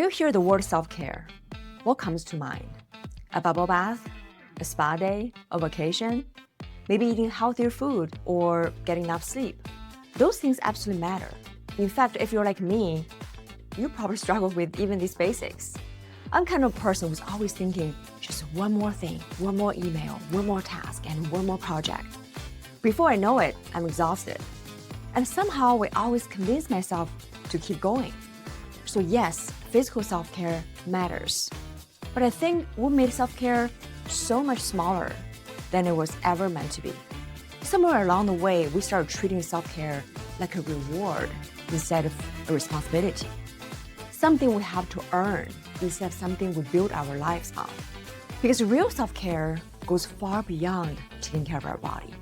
When you hear the word self-care, what comes to mind? A bubble bath, a spa day, a vacation, maybe eating healthier food or getting enough sleep. Those things absolutely matter. In fact, if you're like me, you probably struggle with even these basics. I'm kind of person who's always thinking just one more thing, one more email, one more task, and one more project. Before I know it, I'm exhausted. And somehow I always convince myself to keep going. So yes, physical self-care matters. But I think what made self-care so much smaller than it was ever meant to be. Somewhere along the way, we started treating self-care like a reward instead of a responsibility. Something we have to earn instead of something we build our lives on. Because real self-care goes far beyond taking care of our body.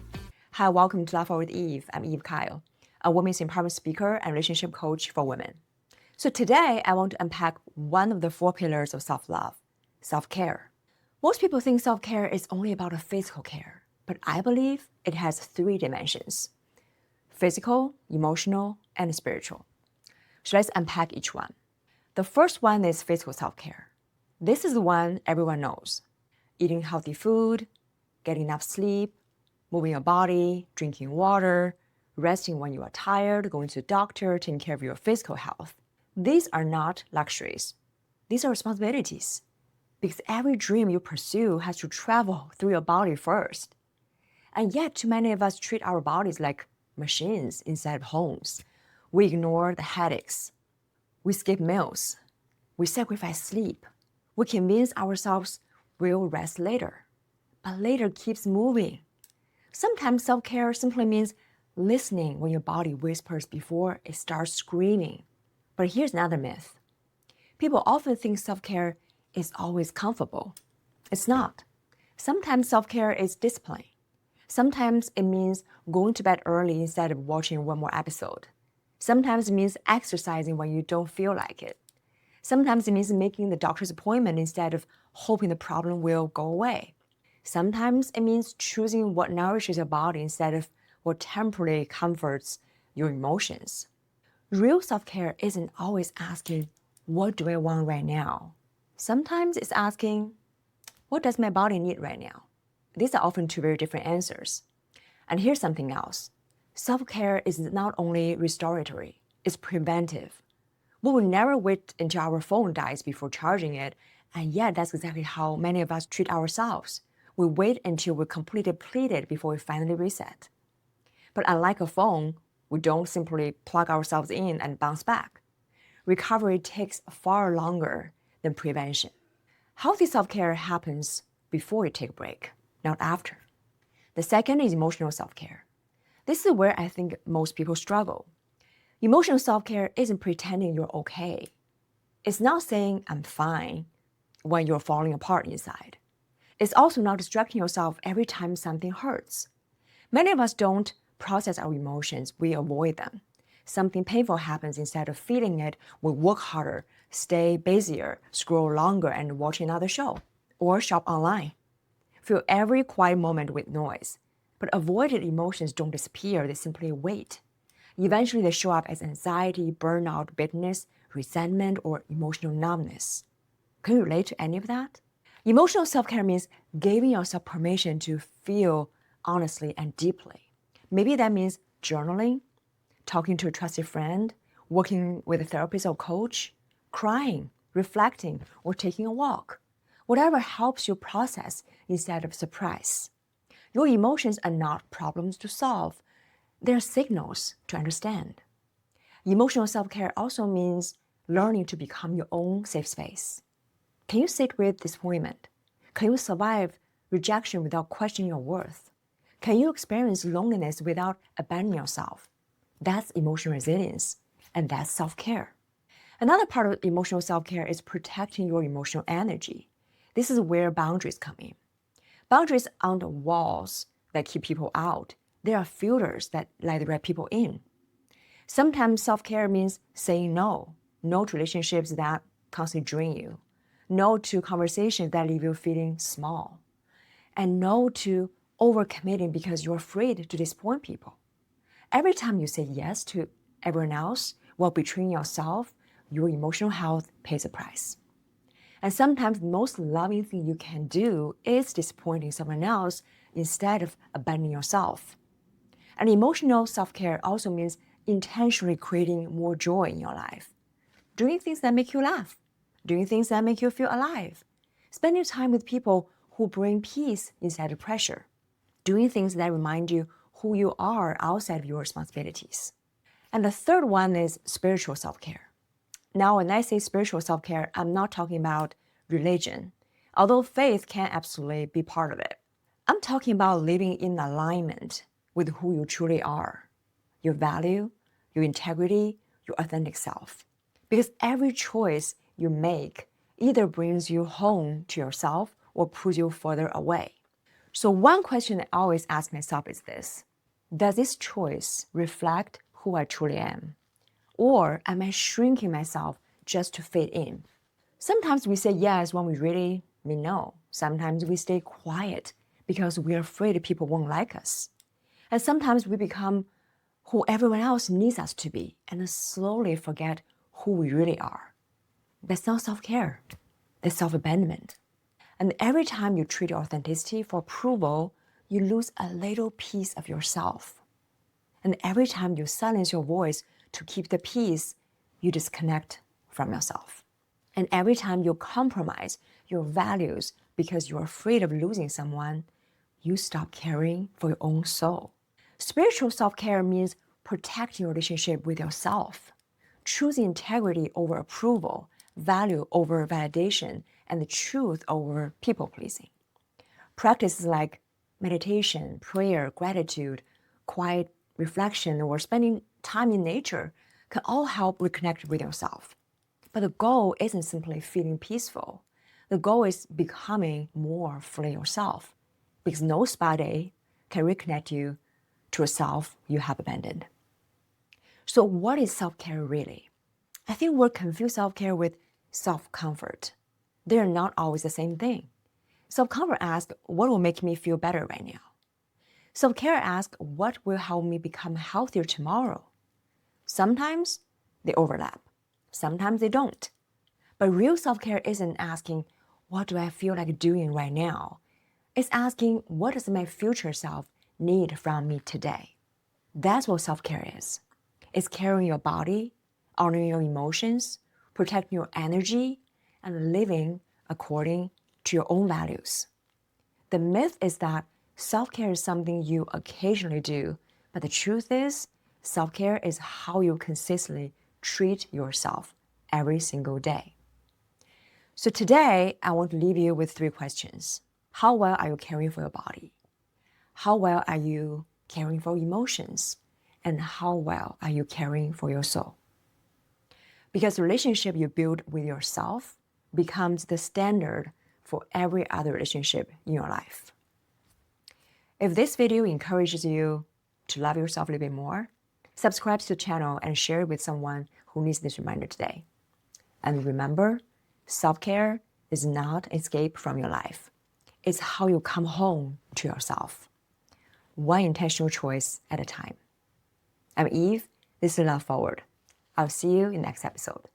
Hi, welcome to Laugh with Eve. I'm Eve Kyle, a women's empowerment speaker and relationship coach for women. So today, I want to unpack one of the 4 pillars of self-love, self-care. Most people think self-care is only about a physical care, but I believe it has 3 dimensions: physical, emotional, and spiritual. So let's unpack each one. The first one is physical self-care. This is the one everyone knows. Eating healthy food, getting enough sleep, moving your body, drinking water, resting when you are tired, going to the doctor, taking care of your physical health. These are not luxuries. These are responsibilities. Because every dream you pursue has to travel through your body first. And yet, too many of us treat our bodies like machines instead of homes. We ignore the headaches. We skip meals. We sacrifice sleep. We convince ourselves we'll rest later. But later keeps moving. Sometimes self-care simply means listening when your body whispers before it starts screaming. But here's another myth. People often think self-care is always comfortable. It's not. Sometimes self-care is discipline. Sometimes it means going to bed early instead of watching one more episode. Sometimes it means exercising when you don't feel like it. Sometimes it means making the doctor's appointment instead of hoping the problem will go away. Sometimes it means choosing what nourishes your body instead of what temporarily comforts your emotions. Real self-care isn't always asking, what do I want right now? Sometimes it's asking, what does my body need right now? These are often 2 very different answers. And here's something else. Self-care is not only restoratory, it's preventive. We will never wait until our phone dies before charging it, and yet that's exactly how many of us treat ourselves. We wait until we're completely depleted before we finally reset. But unlike a phone, we don't simply plug ourselves in and bounce back. Recovery takes far longer than prevention. Healthy self-care happens before you take a break, not after. The second is emotional self-care. This is where I think most people struggle. Emotional self-care isn't pretending you're okay. It's not saying I'm fine when you're falling apart inside. It's also not distracting yourself every time something hurts. Many of us don't process our emotions, we avoid them. Something painful happens, instead of feeling it, we work harder, stay busier, scroll longer, and watch another show, or shop online. Fill every quiet moment with noise. But avoided emotions don't disappear, they simply wait. Eventually, they show up as anxiety, burnout, bitterness, resentment, or emotional numbness. Can you relate to any of that? Emotional self-care means giving yourself permission to feel honestly and deeply. Maybe that means journaling, talking to a trusted friend, working with a therapist or coach, crying, reflecting, or taking a walk. Whatever helps you process instead of suppress. Your emotions are not problems to solve. They're signals to understand. Emotional self-care also means learning to become your own safe space. Can you sit with disappointment? Can you survive rejection without questioning your worth? Can you experience loneliness without abandoning yourself? That's emotional resilience, and that's self-care. Another part of emotional self-care is protecting your emotional energy. This is where boundaries come in. Boundaries aren't walls that keep people out. They are filters that let the right people in. Sometimes self-care means saying no. No to relationships that constantly drain you. No to conversations that leave you feeling small. And no to overcommitting because you're afraid to disappoint people. Every time you say yes to everyone else while betraying yourself, your emotional health pays a price. And sometimes the most loving thing you can do is disappointing someone else instead of abandoning yourself. And emotional self-care also means intentionally creating more joy in your life. Doing things that make you laugh. Doing things that make you feel alive. Spending time with people who bring peace instead of pressure. Doing things that remind you who you are outside of your responsibilities. And the third one is spiritual self-care. Now, when I say spiritual self-care, I'm not talking about religion, although faith can absolutely be part of it. I'm talking about living in alignment with who you truly are, your value, your integrity, your authentic self. Because every choice you make either brings you home to yourself or pulls you further away. So one question I always ask myself is this: does this choice reflect who I truly am? Or am I shrinking myself just to fit in? Sometimes we say yes when we really mean no. Sometimes we stay quiet because we're afraid people won't like us. And sometimes we become who everyone else needs us to be and slowly forget who we really are. That's not self-care. That's self-abandonment. And every time you treat your authenticity for approval, you lose a little piece of yourself. And every time you silence your voice to keep the peace, you disconnect from yourself. And every time you compromise your values because you're afraid of losing someone, you stop caring for your own soul. Spiritual self-care means protecting your relationship with yourself, choosing integrity over approval, value over validation, and the truth over people-pleasing. Practices like meditation, prayer, gratitude, quiet reflection, or spending time in nature can all help reconnect with yourself. But the goal isn't simply feeling peaceful. The goal is becoming more fully yourself, because no spa day can reconnect you to a self you have abandoned. So what is self-care really? I think we're confused self-care with self-comfort. They're not always the same thing. Self-comfort asks, what will make me feel better right now? Self-care asks, what will help me become healthier tomorrow? Sometimes they overlap. Sometimes they don't. But real self-care isn't asking, what do I feel like doing right now? It's asking, what does my future self need from me today? That's what self-care is. It's caring your body, honoring your emotions, protecting your energy, and living according to your own values. The myth is that self-care is something you occasionally do, but the truth is, self-care is how you consistently treat yourself every single day. So today, I want to leave you with 3 questions. How well are you caring for your body? How well are you caring for emotions? And how well are you caring for your soul? Because the relationship you build with yourself becomes the standard for every other relationship in your life. If this video encourages you to love yourself a little bit more, subscribe to the channel and share it with someone who needs this reminder today. And remember, self-care is not an escape from your life. It's how you come home to yourself. One intentional choice at a time. I'm Eve. This is Love Forward. I'll see you in the next episode.